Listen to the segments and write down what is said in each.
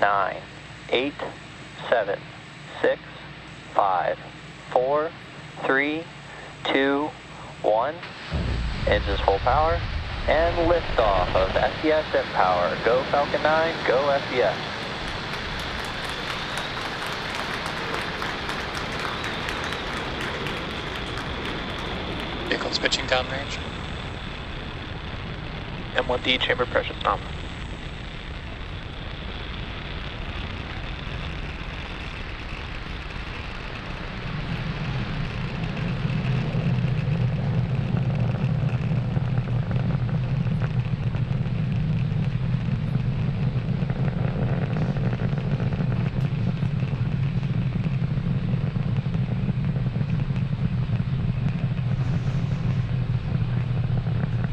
9, 8, 7, 6, 5, 4, 3, 2, 1. Engines full power. And liftoff of SES mPOWER. Go Falcon 9, go SES. Vehicle's pitching downrange. M1D chamber pressure nominal.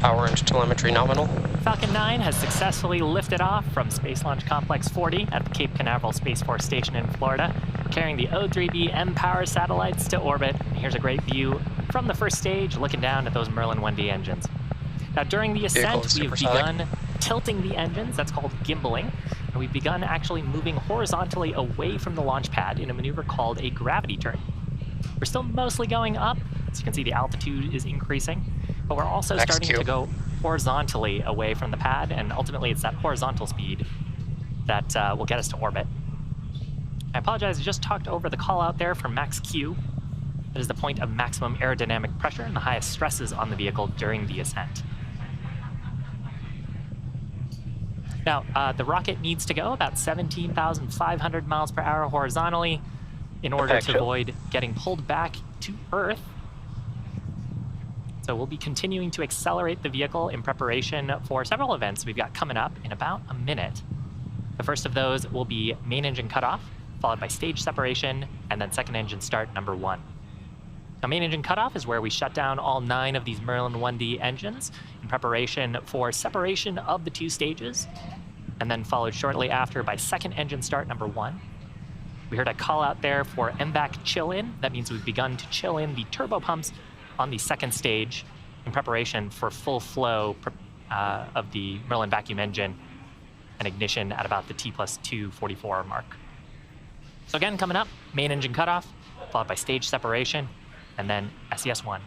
Power and telemetry nominal. Falcon 9 has successfully lifted off from Space Launch Complex 40 at the Cape Canaveral Space Force Station in Florida, carrying the O3b mPOWER satellites to orbit. Here's a great view from the first stage, looking down at those Merlin 1D engines. Now, during the ascent, we have begun tilting the engines. That's called gimbaling. And we've begun actually moving horizontally away from the launch pad in a maneuver called a gravity turn. We're still mostly going up. As you can see, the altitude is increasing. But we're also starting to go horizontally away from the pad, and ultimately it's that horizontal speed that will get us to orbit. I apologize, I just talked over the call out there for max Q. That is the point of maximum aerodynamic pressure and the highest stresses on the vehicle during the ascent. Now, the rocket needs to go about 17,500 miles per hour horizontally in order to avoid getting pulled back to Earth. So we'll be continuing to accelerate the vehicle in preparation for several events we've got coming up in about a minute. The first of those will be main engine cutoff, followed by stage separation, and then second engine start number 1. Now, main engine cutoff is where we shut down all 9 of these Merlin 1D engines in preparation for separation of the 2 stages, and then followed shortly after by second engine start number 1. We heard a call out there for MVAC chill in. That means we've begun to chill in the turbo pumps on the second stage in preparation for full flow of the Merlin vacuum engine and ignition at about the T+244 mark. So again, coming up, main engine cutoff, followed by stage separation, and then SES-1.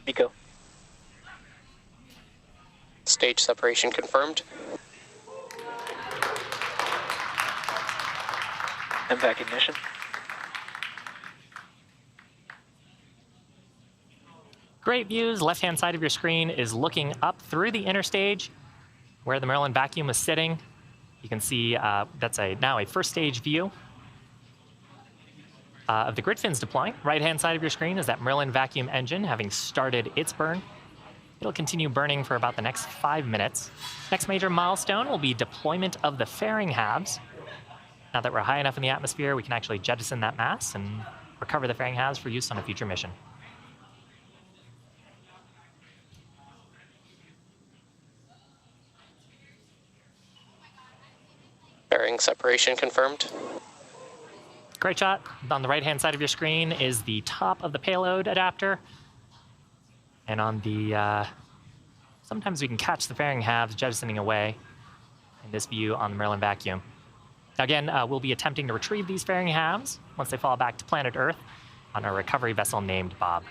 Nico. Stage separation confirmed. MVAC ignition. Great views. Left-hand side of your screen is looking up through the inner stage where the Merlin vacuum is sitting. You can see that's now a first stage view of the grid fins deploying. Right-hand side of your screen is that Merlin vacuum engine having started its burn. It'll continue burning for about the next 5 minutes. Next major milestone will be deployment of the fairing halves. Now that we're high enough in the atmosphere, we can actually jettison that mass and recover the fairing halves for use on a future mission. Fairing separation confirmed. Great shot. On the right-hand side of your screen is the top of the payload adapter. And on the, sometimes we can catch the fairing halves jettisoning away in this view on the Merlin vacuum. Now again, we'll be attempting to retrieve these fairing halves once they fall back to planet Earth on a recovery vessel named Bob.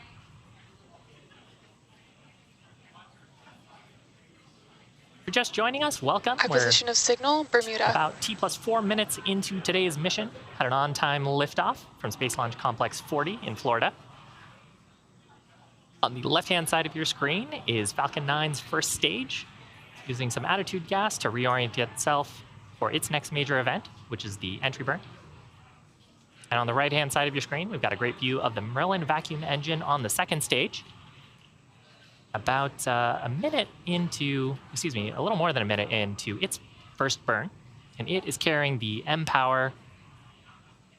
If you're just joining us, welcome. High position of signal, Bermuda. About T+4 minutes into today's mission, had an on-time liftoff from Space Launch Complex 40 in Florida. On the left-hand side of your screen is Falcon 9's first stage, using some attitude gas to reorient itself for its next major event, which is the entry burn. And on the right-hand side of your screen, we've got a great view of the Merlin vacuum engine on the second stage. About a little more than a minute into its first burn, and it is carrying the mPOWER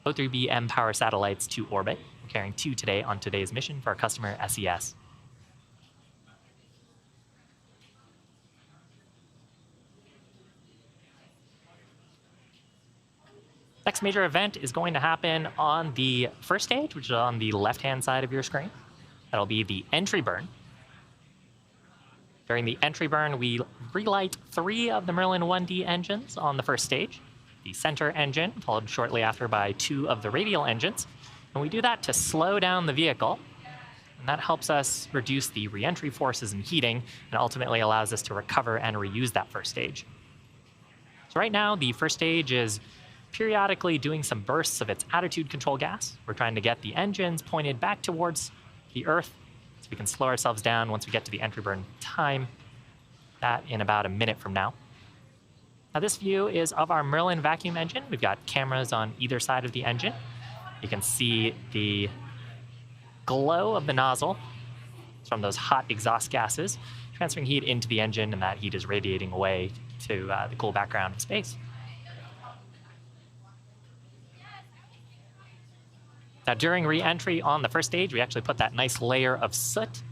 O3b mPOWER satellites to orbit. We're carrying 2 today on today's mission for our customer SES. Next major event is going to happen on the first stage, which is on the left-hand side of your screen. That'll be the entry burn. During the entry burn, we relight 3 of the Merlin 1D engines on the first stage. The center engine, followed shortly after by 2 of the radial engines. And we do that to slow down the vehicle. And that helps us reduce the re-entry forces and heating, and ultimately allows us to recover and reuse that first stage. So right now, the first stage is periodically doing some bursts of its attitude control gas. We're trying to get the engines pointed back towards the Earth so we can slow ourselves down once we get to the entry burn time. That in about a minute from now. Now this view is of our Merlin vacuum engine. We've got cameras on either side of the engine. You can see the glow of the nozzle from those hot exhaust gases transferring heat into the engine, and that heat is radiating away to the cool background of space. Now during re-entry on the first stage, we actually put that nice layer of soot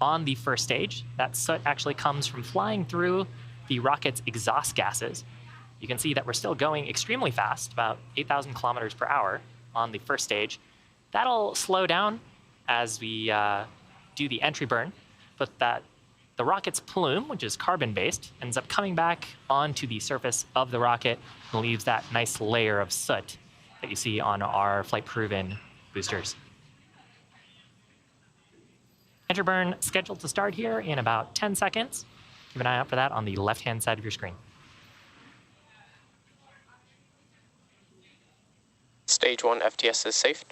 on the first stage. That soot actually comes from flying through the rocket's exhaust gases. You can see that we're still going extremely fast, about 8,000 kilometers per hour on the first stage. That'll slow down as we do the entry burn, but the rocket's plume, which is carbon-based, ends up coming back onto the surface of the rocket and leaves that nice layer of soot that you see on our flight-proven boosters. Entry burn scheduled to start here in about 10 seconds. Keep an eye out for that on the left-hand side of your screen. Stage 1 FTS is safe.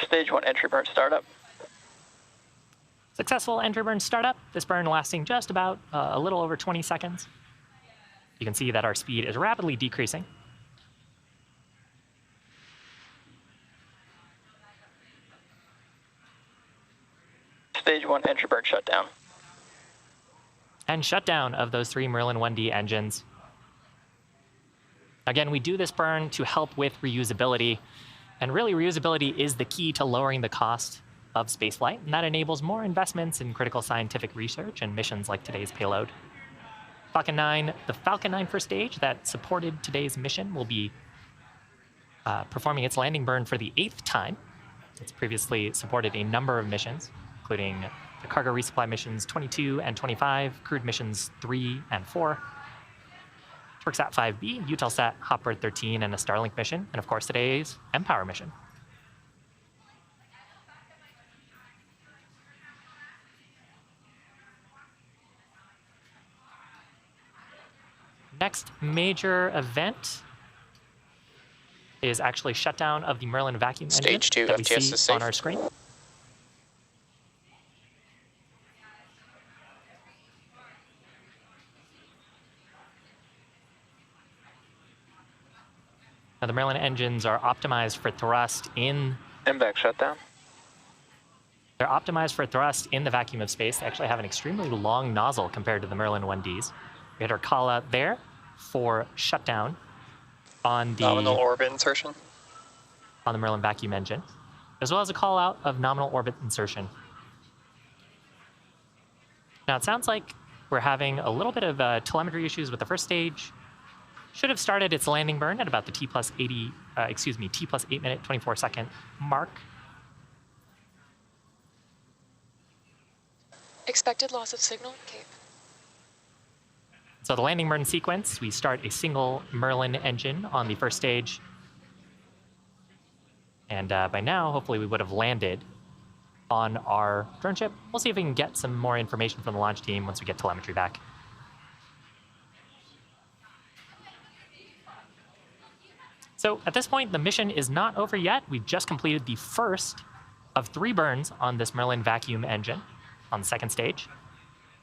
Stage 1 entry burn startup. Successful entry burn startup. This burn lasting just about a little over 20 seconds. You can see that our speed is rapidly decreasing. Stage 1 entry burn shutdown. And shutdown of those 3 Merlin 1D engines. Again, we do this burn to help with reusability. And really, reusability is the key to lowering the cost of spaceflight, and that enables more investments in critical scientific research and missions like today's payload. The Falcon 9 first stage that supported today's mission will be performing its landing burn for the 8th time. It's previously supported a number of missions, including the cargo resupply missions 22 and 25, crewed missions 3 and 4, Turksat 5b, Eutelsat HOTBIRD 13, and a Starlink mission, and of course today's mPOWER mission. Next major event is actually shutdown of the Merlin vacuum engine Stage 2 that we FTS see is safe. on our screen. Now, the Merlin engines are optimized for thrust in... MVAC shutdown. They're optimized for thrust in the vacuum of space. They actually have an extremely long nozzle compared to the Merlin 1Ds. We had our call out there for shutdown on the... Nominal orbit insertion. On the Merlin vacuum engine, as well as a call out of nominal orbit insertion. Now, it sounds like we're having a little bit of telemetry issues with the first stage. Should have started its landing burn at about the T plus 8 minute 24 second mark. Expected loss of signal, Cape. So the landing burn sequence, we start a single Merlin engine on the first stage. And by now, hopefully we would have landed on our drone ship. We'll see if we can get some more information from the launch team once we get telemetry back. So at this point, the mission is not over yet. We've just completed the first of 3 burns on this Merlin vacuum engine on the second stage.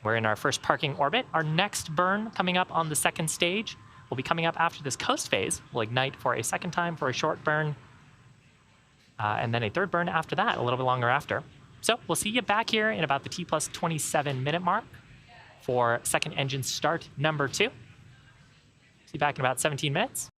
We're in our first parking orbit. Our next burn coming up on the second stage will be coming up after this coast phase. We'll ignite for a second time for a short burn, and then a third burn after that, a little bit longer after. So we'll see you back here in about the T plus 27 minute mark for second engine start number 2. See you back in about 17 minutes.